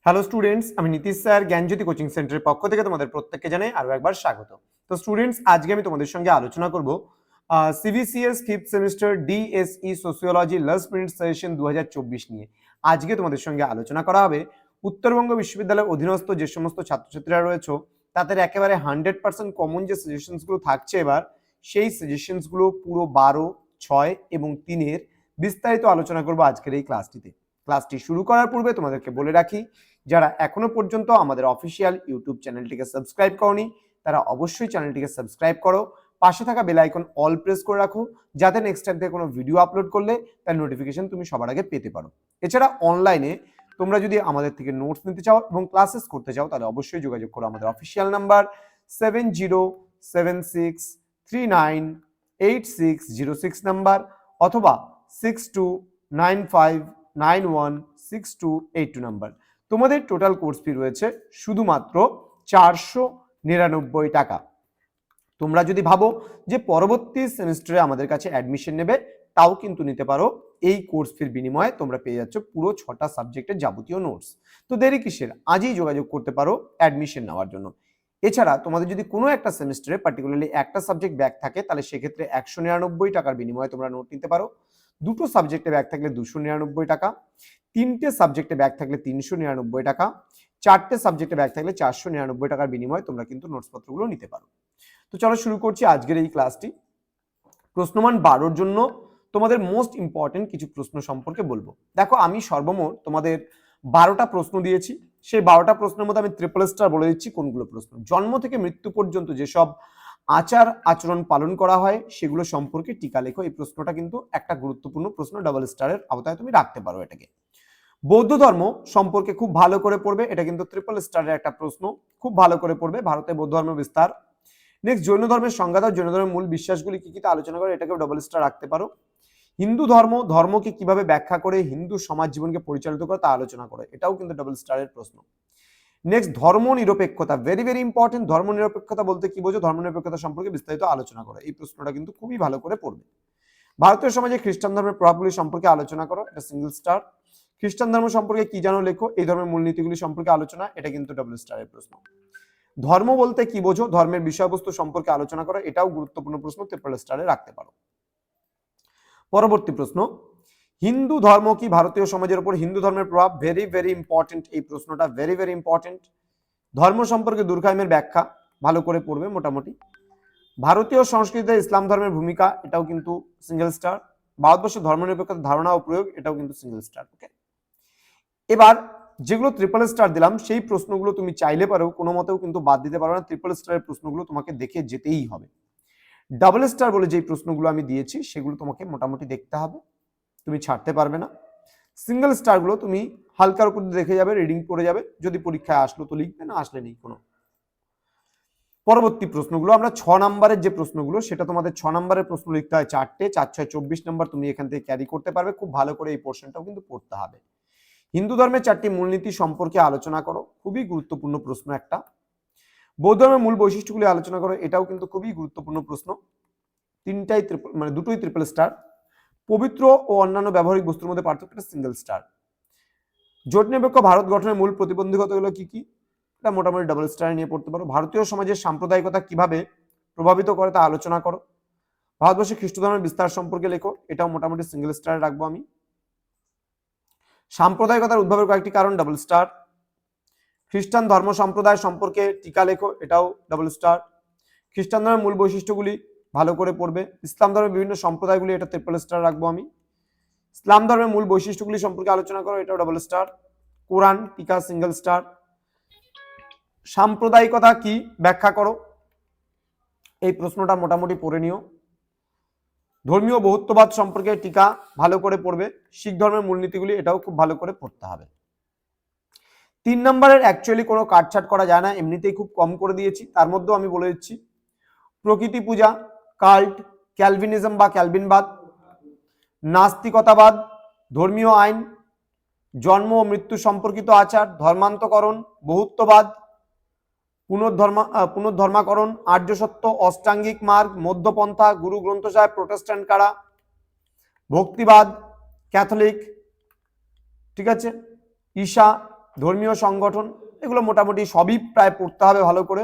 Hello students, আমি Nitish sir জ্ঞানজ্যোতি coaching সেন্টারের পক্ষ থেকে তোমাদের প্রত্যেককে জানাই আরো একবার স্বাগত। তো স্টুডেন্টস, আজকে আমি তোমাদের সঙ্গে আলোচনা করব CBCS fifth semester DSE sociology last minute suggestion 2024 নিয়ে। আজকে তোমাদের সঙ্গে আলোচনা করা হবে উত্তরবঙ্গ বিশ্ববিদ্যালয়ের অধীনস্থ যে সমস্ত ছাত্রছাত্রীরা রয়েছে তাদের একেবারে 100% কমন যে সাজেশনসগুলো থাকছে এবার, সেই সাজেশনসগুলো পুরো 12, 6 এবং 3-এর বিস্তারিত আলোচনা করব আজকের এই ক্লাসটিতে। ক্লাসটি শুরু করার পূর্বে তোমাদেরকে বলে রাখি, যারা এখনো পর্যন্ত আমাদের অফিসিয়াল ইউটিউব চ্যানেলটিকে সাবস্ক্রাইব করনি তারা অবশ্যই চ্যানেলটিকে সাবস্ক্রাইব করো, পাশে থাকা বেল আইকন অল প্রেস করে রাখো, যাতে নেক্সট টাইম থেকে কোনো ভিডিও আপলোড করলে তার নোটিফিকেশন তুমি সবার আগে পেতে পারো। এছাড়া অনলাইনে তোমরা যদি আমাদের থেকে নোটস নিতে চাও এবং ক্লাসেস করতে চাও তাহলে অবশ্যই যোগাযোগ করো আমাদের অফিসিয়াল নাম্বার 7076398606 নাম্বার অথবা 6295916282 নাম্বার। তোমাদের টোটাল কোর্স ফি রয়েছে শুধুমাত্র 499 টাকা। তোমরা যদি ভাবো যে পরবর্তী সেমিস্টারে আমাদের কাছে অ্যাডমিশন নেবে, তাও কিন্তু নিতে পারো। এই কোর্স ফির বিনিময়ে তোমরা পেয়ে যাচ্ছ পুরো 6টা সাবজেক্টের যাবতীয় নোটস। তো দেরি কিসের, আজই যোগাযোগ করতে পারো অ্যাডমিশন নেওয়ার জন্য। এছাড়া তোমাদের যদি কোনো একটা সেমিস্টারে পার্টিকুলারলি একটা সাবজেক্ট ব্যাক থাকে তাহলে সেক্ষেত্রে 199 টাকার বিনিময়ে তোমরা নোট নিতে পারো। দুটো সাবজেক্টে ব্যাক থাকলে 299 টাকা, তিনটে সাবজেক্টে ব্যাক থাকলে 399 টাকা, চারটে সাবজেক্টে ব্যাক থাকলে 499 টাকার বিনিময়ে তোমরা কিন্তু নোটসপত্রগুলো নিতে পারো। তো চলো শুরু করছি আজকের এই ক্লাসটি। প্রশ্নমান 12-র জন্য তোমাদের মোস্ট ইম্পর্টেন্ট কিছু প্রশ্ন সম্পর্কে বলবো। দেখো, আমি সর্বমোট তোমাদের 12টা প্রশ্ন দিয়েছি। সেই 12টা প্রশ্নের মধ্যে আমি ট্রিপল স্টার বলে দিচ্ছি কোনগুলো প্রশ্ন। জন্ম থেকে মৃত্যু পর্যন্ত যেসব আচার আচরণ পালন করা হয় সেগুলো সম্পর্কে টিকা লেখো। এই প্রশ্নটা কিন্তু একটা গুরুত্বপূর্ণ প্রশ্ন, ডাবল স্টারের আওতায় তুমি রাখতে পারো এটাকে। বৌদ্ধ ধর্ম সম্পর্কে খুব ভালো করে পড়বে, এটা কিন্তু ট্রিপল স্টারের একটা প্রশ্ন, খুব ভালো করে পড়বে। ভারতে বৌদ্ধ ধর্মের বিস্তার। নেক্সট, জৈন ধর্মের সংজ্ঞা দাও, জৈন ধর্মের মূল বিশ্বাসগুলি কি কি তা আলোচনা করে, এটাকেও ডাবল স্টার রাখতে পারো। হিন্দু ধর্ম, ধর্মকে কিভাবে ব্যাখ্যা করে হিন্দু সমাজ জীবনকে পরিচালিত করে তা আলোচনা করে, এটাও কিন্তু ডাবল স্টারের প্রশ্ন। নেক্সট, ধর্ম নিরপেক্ষতা, ভেরি ভেরি ইম্পর্টেন্ট। ধর্ম নিরপেক্ষতা বলতে কি বোঝো, ধর্ম নিরপেক্ষতা সম্পর্কে বিস্তারিত আলোচনা করে, এই প্রশ্নটা কিন্তু খুবই ভালো করে পড়বে। ভারতীয় সমাজে খ্রিস্টান ধর্মের প্রভাবগুলি সম্পর্কে আলোচনা করো, এটা সিঙ্গেল স্টার। খ্রিস্টান ধর্ম সম্পর্কে কি জানো লেখো, এই ধর্মের মূলনীতিগুলি সম্পর্কে আলোচনা, এটা কিন্তু ডাবল স্টারের প্রশ্ন। ধর্ম বলতে কি বোঝো, ধর্মের বিষয়বস্তু সম্পর্কে আলোচনা করো, এটাও গুরুত্বপূর্ণ প্রশ্ন, ট্রিপল স্টারে রাখতে পারো। পরবর্তী প্রশ্ন, হিন্দু ধর্ম কি ভারতীয় সমাজের উপর হিন্দু ধর্মের প্রভাব, ভেরি ভেরি ইম্পর্টেন্ট এই প্রশ্নটা, ভেরি ভেরি ইম্পর্টেন্ট। ধর্ম সম্পর্কে দুর্খাইমের ব্যাখ্যা ভালো করে পড়বে মোটামুটি। ভারতীয় সংস্কৃতিতে ইসলাম ধর্মের ভূমিকা, এটাও কিন্তু সিঙ্গেল স্টার। ভারতবর্ষের ধর্মনিরপেক্ষতার ধারণা ও প্রয়োগ, এটাও কিন্তু সিঙ্গেল স্টার। ওকে, এবার যেগুলো ট্রিপল স্টার দিলাম সেই প্রশ্নগুলো তুমি চাইলে পারো, কোনো মতেও কিন্তু বাদ দিতে পারো না। ট্রিপল স্টারের প্রশ্নগুলো তোমাকে দেখে যেতেই হবে। ডাবল স্টার বলে যে প্রশ্নগুলো আমি দিয়েছি সেগুলো তোমাকে মোটামুটি দেখতে হবে, তুমি ছাড়তে পারবে না। সিঙ্গেল স্টারগুলো তুমি হালকার উপর দেখে যাবে, রিডিং করে যাবে, যদি পরীক্ষায় আসলো তো লিখবে, না আসলে নেই কোনো। পরবর্তী প্রশ্নগুলো আমরা 6 নম্বরের যে প্রশ্নগুলো, সেটা তোমাদের 6 নম্বরের প্রশ্ন লিখতে হয় 4টে, 4 6 24 নম্বর তুমি এখান থেকে ক্যারি করতে পারবে। খুব ভালো করে এই পোর্শনটাও কিন্তু পড়তে হবে। হিন্দু ধর্মের 4টি মূলনীতি সম্পর্কে আলোচনা করো, খুবই গুরুত্বপূর্ণ প্রশ্ন একটা। বৌদ্ধ ধর্মের মূল বৈশিষ্ট্যগুলি আলোচনা করো, এটাও কিন্তু খুবই গুরুত্বপূর্ণ প্রশ্ন, তিনটাই দুটোই ট্রিপল স্টার। পবিত্র ও অন্যান্য ব্যবহারিক বস্তুর মধ্যে পার্থক্যটা সিঙ্গেল স্টার। জোট নিরপেক্ষ ভারত গঠনের মূল প্রতিবন্ধকতাগুলো কি কি, এটা মোটামুটি ডাবল স্টার নিয়ে পড়তে পারো। ভারতীয় সমাজের সাম্প্রদায়িকতা কিভাবে প্রভাবিত করে তা আলোচনা করো। ভারতবর্ষে খ্রিস্ট ধর্মের বিস্তার সম্পর্কে লেখো, এটাও মোটামুটি সিঙ্গেল স্টার রাখবো আমি। সাম্প্রদায়িকতার উদ্ভবের কয়েকটি কারণ, ডাবল স্টার। খ্রিস্টান ধর্ম সম্প্রদায় সম্পর্কে টিকা লেখো, এটাও ডাবল স্টার। খ্রিস্টান ধর্মের মূল বৈশিষ্ট্যগুলি ভালো করে পড়বে। ইসলাম ধর্মের বিভিন্ন সম্প্রদায়গুলি, এটা ট্রিপল স্টার রাখবো আমি। ইসলাম ধর্মের মূল বৈশিষ্ট্যগুলি সম্পর্কে আলোচনা করো, এটাও ডাবল স্টার। কোরআন টিকা সিঙ্গেল স্টার। সাম্প্রদায়িকতা কি ব্যাখ্যা করো, এই প্রশ্নটা মোটামুটি পড়ে নিও। ধর্মীয় বহুত্ববাদ সম্পর্কে টিকা ভালো করে পড়বে। শিখ ধর্মের মূলনীতিগুলি, এটাও খুব ভালো করে পড়তে হবে। 3 নম্বরের অ্যাকচুয়ালি কোনো কাটছাট করা যায় না, এমনিতেই খুব কম করে দিয়েছি। তার মধ্যেও আমি বলে দিচ্ছি, প্রকৃতি পূজা, কাল্ট, ক্যালভিনিজম বা ক্যালভিনবাদ, নাস্তিকতাবাদ, ধর্মীয় আইন, জন্ম ও মৃত্যু সম্পর্কিত আচার, ধর্মান্তকরণ, বহুত্ববাদ, পুনর্ধর্মাকরণ, আর্য সত্য, অষ্টাঙ্গিক মার্গ, মধ্যপন্থা, গুরু গ্রন্থ সাহেব, প্রোটেস্ট্যান্ট কারা, ভক্তিবাদ, ক্যাথলিক, ঠিক আছে, ঈশা, ধর্মীয় সংগঠন, এগুলো মোটামুটি সবই প্রায় পড়তে হবে ভালো করে,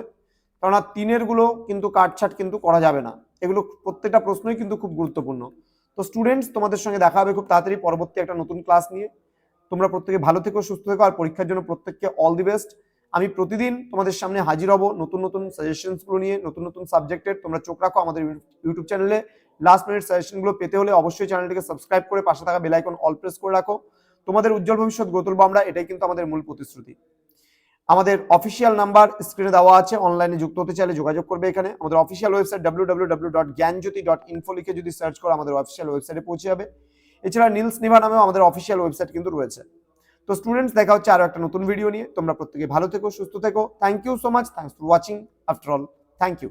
কেননা 3 গুলো কিন্তু কাটছাট কিন্তু করা যাবে না, এগুলো প্রত্যেকটা প্রশ্নই কিন্তু খুব গুরুত্বপূর্ণ। তো স্টুডেন্টস, তোমাদের সঙ্গে দেখা হবে খুব তাড়াতাড়ি পরবর্তী একটা নতুন ক্লাস নিয়ে। তোমরা প্রত্যেকে ভালো থেকো, সুস্থ থেকো, আর পরীক্ষার জন্য প্রত্যেককে অল দি বেস্ট। আমি প্রতিদিন তোমাদের সামনে হাজির হব নতুন নতুন সাজেশনসগুলো নিয়ে, নতুন নতুন সাবজেক্টের। তোমরা চোখ রাখো আমাদের ইউটিউব চ্যানেলে। লাস্ট মিনিট সাজেশনগুলো পেতে হলে অবশ্যই চ্যানেলটিকে সাবস্ক্রাইব করে পাশে থাকা বেল আইকন অল প্রেস করে রাখো। তোমাদের উজ্জ্বল ভবিষ্যৎ গড়ে তুলবো আমরা, এটাই কিন্তু আমাদের মূল প্রতিশ্রুতি। আমাদের অফিসিয়াল নাম্বার স্ক্রিনে দেওয়া আছে, অনলাইনে যুক্ত হতে চাইলে যোগাযোগ করবে এখানে। আমাদের অফিসিয়াল ওয়েবসাইট www.gyanjyoti.info লিখে যদি সার্চ করো আমাদের অফিসিয়াল ওয়েবসাইটে পৌঁছে যাবে। এছাড়া নীলস নিভা নামেও আমাদের অফিসিয়াল ওয়েবসাইট কিন্তু রয়েছে। তো স্টুডেন্টস, দেখা হচ্ছে আরো একটা নতুন ভিডিও নিয়ে। তোমরা প্রত্যেকে ভালো থেকো, সুস্থ থেকো। Thank you so much, thanks for watching. After all, thank you.